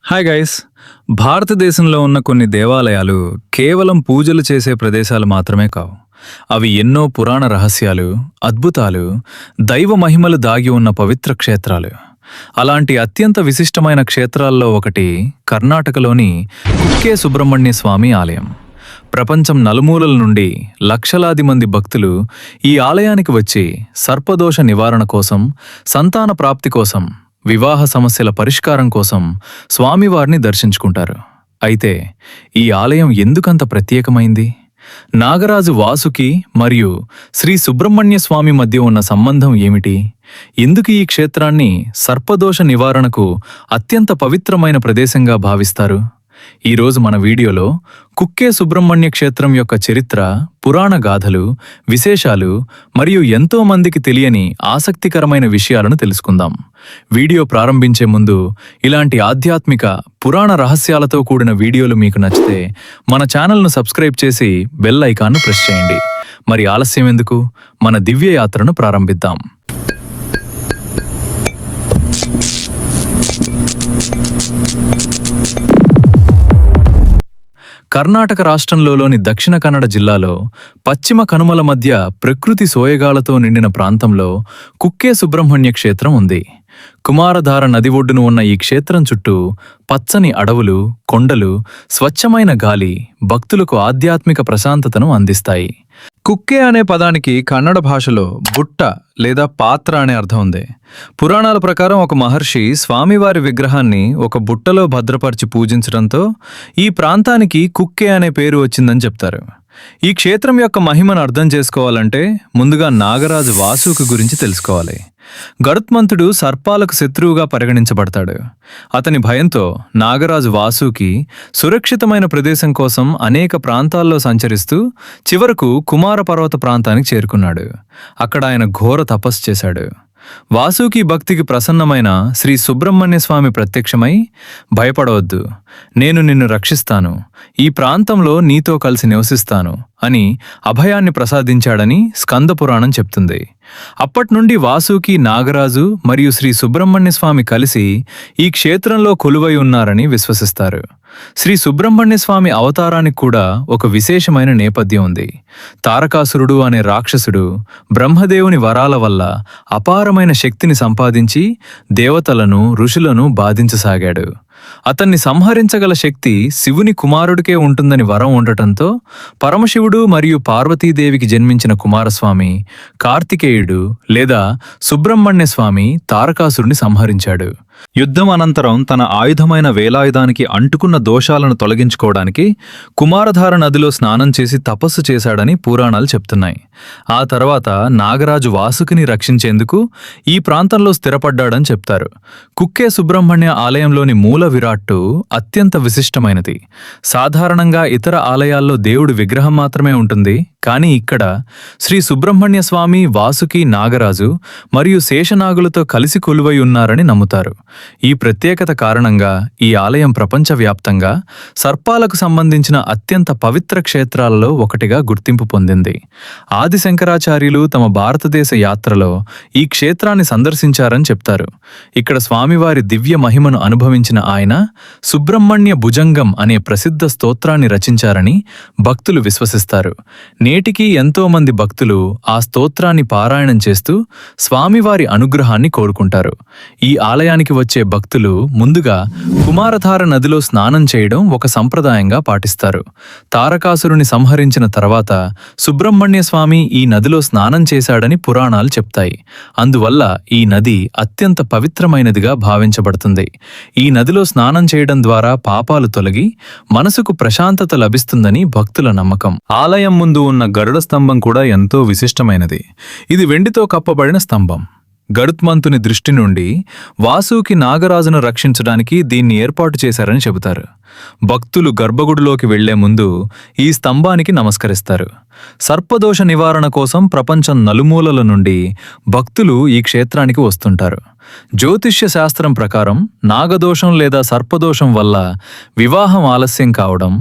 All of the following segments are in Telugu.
Hi guys. భారతదేశంలో ఉన్న కొన్ని దేవాలయాలు కేవలం పూజలు చేసే ప్రదేశాలు మాత్రమే కావు. అవి ఎన్నో పురాణ రహస్యాలు, అద్భుతాలు, దైవ మహిమలు దాగి ఉన్న పవిత్ర క్షేత్రాలు. అలాంటి అత్యంత విశిష్టమైన క్షేత్రాల్లో ఒకటి కర్ణాటకలోని కుక్కే సుబ్రహ్మణ్య స్వామి ఆలయం. ప్రపంచం నలుమూలల నుండి లక్షలాది మంది భక్తులు ఈ ఆలయానికి వచ్చి సర్పదోష నివారణ కోసం, సంతాన ప్రాప్తి కోసం, వివాహ సమస్యల పరిష్కారం కోసం స్వామివారిని దర్శించుకుంటారు. అయితే ఈ ఆలయం ఎందుకంత ప్రత్యేకమైంది? నాగరాజు వాసుకి మరియు శ్రీ సుబ్రహ్మణ్య స్వామి మధ్య ఉన్న సంబంధం ఏమిటి? ఎందుకు ఈ క్షేత్రాన్ని సర్పదోష నివారణకు అత్యంత పవిత్రమైన ప్రదేశంగా భావిస్తారు? ఈరోజు మన వీడియోలో కుక్కే సుబ్రహ్మణ్య క్షేత్రం యొక్క చరిత్ర, పురాణ గాథలు, విశేషాలు మరియు ఎంతో మందికి తెలియని ఆసక్తికరమైన విషయాలను తెలుసుకుందాం. వీడియో ప్రారంభించే ముందు ఇలాంటి ఆధ్యాత్మిక, పురాణ రహస్యాలతో కూడిన వీడియోలు మీకు నచ్చితే మన ఛానల్ను సబ్స్క్రైబ్ చేసి బెల్ ఐకాన్ను ప్రెస్ చేయండి. మరి ఆలస్యం ఎందుకు? మన దివ్య యాత్రను ప్రారంభిద్దాం. కర్ణాటక రాష్ట్రంలోని దక్షిణ కన్నడ జిల్లాలో పశ్చిమ కనుమల మధ్య ప్రకృతి సోయగాలతో నిండిన ప్రాంతంలో కుక్కే సుబ్రహ్మణ్య క్షేత్రం ఉంది. కుమారధార నది ఒడ్డును ఉన్న ఈ క్షేత్రం చుట్టూ పచ్చని అడవులు, కొండలు, స్వచ్ఛమైన గాలి భక్తులకు ఆధ్యాత్మిక ప్రశాంతతను అందిస్తాయి. కుక్కే అనే పదానికి కన్నడ భాషలో బుట్ట లేదా పాత్ర అనే అర్థం ఉంది. పురాణాల ప్రకారం ఒక మహర్షి స్వామివారి విగ్రహాన్ని ఒక బుట్టలో భద్రపరిచి పూజించడంతో ఈ ప్రాంతానికి కుక్కే అనే పేరు వచ్చిందని చెప్తారు. ఈ క్షేత్రం యొక్క మహిమను అర్థం చేసుకోవాలంటే ముందుగా నాగరాజు వాసుకి గురించి తెలుసుకోవాలి. గరుత్మంతుడు సర్పాలకు శత్రువుగా పరిగణించబడతాడు. అతని భయంతో నాగరాజు వాసుకి సురక్షితమైన ప్రదేశం కోసం అనేక ప్రాంతాల్లో సంచరిస్తూ చివరకు కుమార పర్వత ప్రాంతానికి చేరుకున్నాడు. అక్కడ ఆయన ఘోర తపస్సు చేశాడు. వాసుకి భక్తికి ప్రసన్నమైన శ్రీ సుబ్రహ్మణ్య స్వామి ప్రత్యక్షమై, భయపడవద్దు, నేను నిన్ను రక్షిస్తాను, ఈ ప్రాంతంలో నీతో కలిసి నివసిస్తాను అని అభయాన్ని ప్రసాదించాడని స్కంద పురాణం చెప్తుంది. అప్పట్నుండి వాసుకి, నాగరాజు మరియు శ్రీ సుబ్రహ్మణ్య స్వామి కలిసి ఈ క్షేత్రంలో కొలువై ఉన్నారని విశ్వసిస్తారు. శ్రీ సుబ్రహ్మణ్య స్వామి అవతారానికి కూడా ఒక విశేషమైన నేపథ్యం ఉంది. తారకాసురుడు అనే రాక్షసుడు బ్రహ్మదేవుని వరాల వల్ల అపారమైన శక్తిని సంపాదించి దేవతలను, ఋషులను బాధించసాగాడు. అతన్ని సంహరించగల శక్తి శివుని కుమారుడికే ఉంటుందని వరం ఉండటంతో పరమశివుడు మరియు పార్వతీదేవికి జన్మించిన కుమారస్వామి, కార్తికేయుడు లేదా సుబ్రహ్మణ్య స్వామి తారకాసురుని సంహరించాడు. యుద్ధం అనంతరం తన ఆయుధమైన వేలాయుధానికి అంటుకున్న దోషాలను తొలగించుకోవడానికి కుమారధార నదిలో స్నానం చేసి తపస్సు చేశాడని పురాణాలు చెప్తున్నాయి. ఆ తర్వాత నాగరాజు వాసుకిని రక్షించేందుకు ఈ ప్రాంతంలో స్థిరపడ్డాడని చెప్తారు. కుక్కే సుబ్రహ్మణ్య ఆలయంలోని మూల విరాట్టు అత్యంత విశిష్టమైనది. సాధారణంగా ఇతర ఆలయాల్లో దేవుడి విగ్రహం మాత్రమే ఉంటుంది. కానీ ఇక్కడ శ్రీ సుబ్రహ్మణ్య స్వామి, వాసుకి, నాగరాజు మరియు శేషనాగులతో కలిసి కొలువై ఉన్నారని నమ్ముతారు. ఈ ప్రత్యేకత కారణంగా ఈ ఆలయం ప్రపంచవ్యాప్తంగా సర్పాలకు సంబంధించిన అత్యంత పవిత్ర క్షేత్రాలలో ఒకటిగా గుర్తింపు పొందింది. ఆది శంకరాచార్యులు తమ భారతదేశ యాత్రలో ఈ క్షేత్రాన్ని సందర్శించారని చెప్తారు. ఇక్కడ స్వామివారి దివ్య మహిమను అనుభవించిన ఆయన సుబ్రహ్మణ్య భుజంగం అనే ప్రసిద్ధ స్తోత్రాన్ని రచించారని భక్తులు విశ్వసిస్తారు. నేటికీ ఎంతో మంది భక్తులు ఆ స్తోత్రాన్ని పారాయణం చేస్తూ స్వామివారి అనుగ్రహాన్ని కోరుకుంటారు. ఈ ఆలయానికి వచ్చే భక్తులు ముందుగా కుమారధార నదిలో స్నానం చేయడం ఒక సంప్రదాయంగా పాటిస్తారు. తారకాసురుని సంహరించిన తర్వాత సుబ్రహ్మణ్య స్వామి ఈ నదిలో స్నానం చేశాడని పురాణాలు చెప్తాయి. అందువల్ల ఈ నది అత్యంత పవిత్రమైనదిగా భావించబడుతుంది. ఈ నదిలో స్నానం చేయడం ద్వారా పాపాలు తొలగి మనసుకు ప్రశాంతత లభిస్తుందని భక్తుల నమ్మకం. ఆలయం ముందు ఉన్న గరుడ స్తంభం కూడా ఎంతో విశిష్టమైనది. ఇది వెండితో కప్పబడిన స్తంభం. గరుత్మంతుని దృష్టి నుండి వాసుకి, నాగరాజును రక్షించడానికి దీన్ని ఏర్పాటు చేశారని చెబుతారు. భక్తులు గర్భగుడిలోకి వెళ్లే ముందు ఈ స్తంభానికి నమస్కరిస్తారు. సర్పదోష నివారణ కోసం ప్రపంచం నలుమూలల నుండి భక్తులు ఈ క్షేత్రానికి వస్తుంటారు. జ్యోతిష్య శాస్త్రం ప్రకారం నాగదోషం లేదా సర్పదోషం వల్ల వివాహం ఆలస్యం కావడం,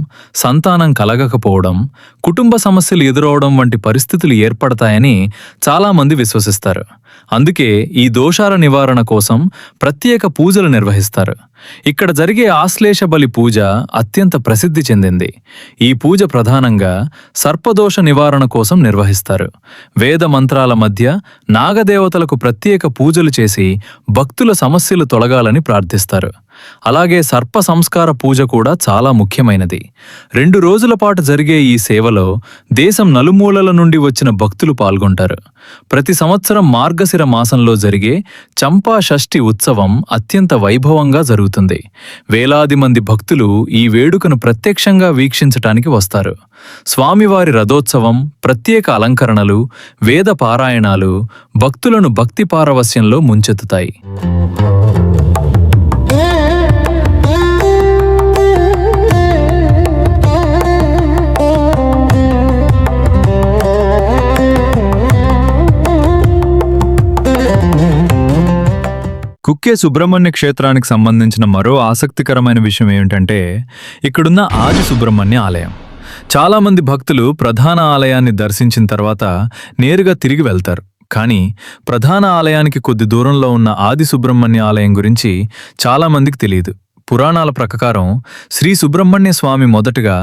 సంతానం కలగకపోవడం, కుటుంబ సమస్యలు ఎదురవడం వంటి పరిస్థితులు ఏర్పడతాయని చాలామంది విశ్వసిస్తారు. అందుకే ఈ దోషాల నివారణ కోసం ప్రత్యేక పూజలు నిర్వహిస్తారు. ఇక్కడ జరిగే ఆశ్లేష బలి పూజ అత్యంత ప్రసిద్ధి చెందింది. ఈ పూజ ప్రధానంగా సర్పదోష నివారణ కోసం నిర్వహిస్తారు. వేద మంత్రాల మధ్య నాగదేవతలకు ప్రత్యేక పూజలు చేసి భక్తుల సమస్యలు తొలగాలని ప్రార్థిస్తారు. అలాగే సర్ప సంస్కార పూజ కూడా చాలా ముఖ్యమైనది. 2 రోజుల పాటు జరిగే ఈ సేవలో దేశం నలుమూలల నుండి వచ్చిన భక్తులు పాల్గొంటారు. ప్రతి సంవత్సరం మార్గశిర మాసంలో జరిగే చంపా షష్ఠి ఉత్సవం అత్యంత వైభవంగా జరుగుతుంది. వేలాది మంది భక్తులు ఈ వేడుకను ప్రత్యక్షంగా వీక్షించటానికి వస్తారు. స్వామివారి రథోత్సవం, ప్రత్యేక అలంకరణలు, వేద పారాయణాలు భక్తులను భక్తి పారవస్యంలో ముంచెత్తుతాయి. కుక్కే సుబ్రహ్మణ్య క్షేత్రానికి సంబంధించిన మరో ఆసక్తికరమైన విషయం ఏమిటంటే ఇక్కడున్న ఆది సుబ్రహ్మణ్య ఆలయం. చాలామంది భక్తులు ప్రధాన ఆలయాన్ని దర్శించిన తర్వాత నేరుగా తిరిగి వెళ్తారు. కానీ ప్రధాన ఆలయానికి కొద్ది దూరంలో ఉన్న ఆది సుబ్రహ్మణ్య ఆలయం గురించి చాలామందికి తెలియదు. పురాణాల ప్రకారం శ్రీ సుబ్రహ్మణ్య స్వామి మొదటగా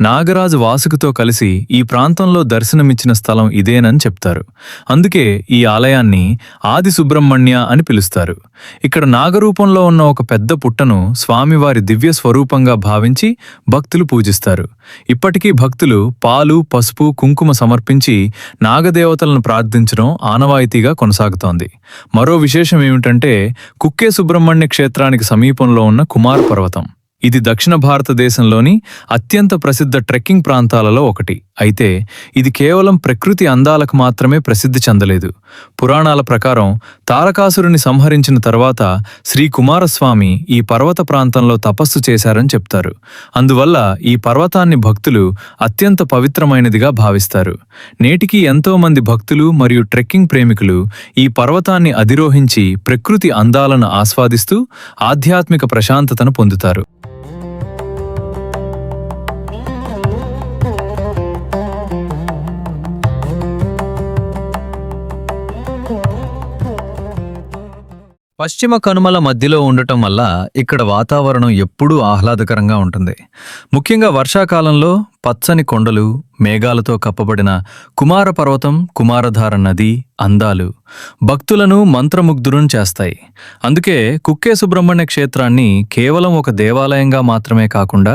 నాగరాజు వాసుకితో కలిసి ఈ ప్రాంతంలో దర్శనమిచ్చిన స్థలం ఇదేనని చెప్తారు. అందుకే ఈ ఆలయాన్ని ఆది సుబ్రహ్మణ్య అని పిలుస్తారు. ఇక్కడ నాగరూపంలో ఉన్న ఒక పెద్ద పుట్టను స్వామివారి దివ్య స్వరూపంగా భావించి భక్తులు పూజిస్తారు. ఇప్పటికీ భక్తులు పాలు, పసుపు, కుంకుమ సమర్పించి నాగదేవతలను ప్రార్థించడం ఆనవాయితీగా కొనసాగుతోంది. మరో విశేషం ఏమిటంటే కుక్కే సుబ్రహ్మణ్య క్షేత్రానికి సమీపంలో ఉన్న కుమార పర్వతం. ఇది దక్షిణ భారతదేశంలోని అత్యంత ప్రసిద్ధ ట్రెక్కింగ్ ప్రాంతాలలో ఒకటి. అయితే ఇది కేవలం ప్రకృతి అందాలకు మాత్రమే ప్రసిద్ధి చెందలేదు. పురాణాల ప్రకారం తారకాసురుని సంహరించిన తర్వాత శ్రీ కుమారస్వామి ఈ పర్వత ప్రాంతంలో తపస్సు చేశారని చెప్తారు. అందువల్ల ఈ పర్వతాన్ని భక్తులు అత్యంత పవిత్రమైనదిగా భావిస్తారు. నేటికి ఎంతో మంది భక్తులు మరియు ట్రెక్కింగ్ ప్రేమికులు ఈ పర్వతాన్ని అధిరోహించి ప్రకృతి అందాలను ఆస్వాదిస్తూ ఆధ్యాత్మిక ప్రశాంతతను పొందుతారు. పశ్చిమ కనుమల మధ్యలో ఉండటం వల్ల ఇక్కడ వాతావరణం ఎప్పుడూ ఆహ్లాదకరంగా ఉంటుంది. ముఖ్యంగా వర్షాకాలంలో పచ్చని కొండలు, మేఘాలతో కప్పబడిన కుమార పర్వతం, కుమారధార నది అందాలు భక్తులను మంత్రముగ్ధులను చేస్తాయి. అందుకే కుక్కే సుబ్రహ్మణ్య క్షేత్రాన్ని కేవలం ఒక దేవాలయంగా మాత్రమే కాకుండా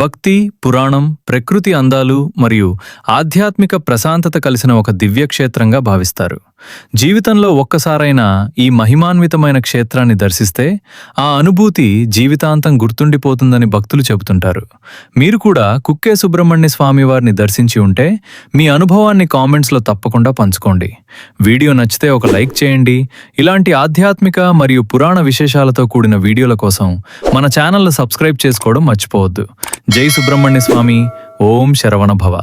భక్తి, పురాణం, ప్రకృతి అందాలు మరియు ఆధ్యాత్మిక ప్రశాంతత కలిసిన ఒక దివ్యక్షేత్రంగా భావిస్తారు. జీవితంలో ఒక్కసారైనా ఈ మహిమాన్వితమైన క్షేత్రాన్ని దర్శిస్తే ఆ అనుభూతి జీవితాంతం గుర్తుండిపోతుందని భక్తులు చెబుతుంటారు. మీరు కూడా కుక్కే సుబ్రహ్మణ్య స్వామివారిని దర్శించి ఉంటే మీ అనుభవాన్ని కామెంట్స్లో తప్పకుండా పంచుకోండి. వీడియో నచ్చితే ఒక లైక్ చేయండి. ఇలాంటి ఆధ్యాత్మిక మరియు పురాణ విశేషాలతో కూడిన వీడియోల కోసం మన ఛానల్ను సబ్స్క్రైబ్ చేసుకోవడం మర్చిపోవద్దు. జై సుబ్రహ్మణ్య స్వామి. ఓం శరవణ భవ.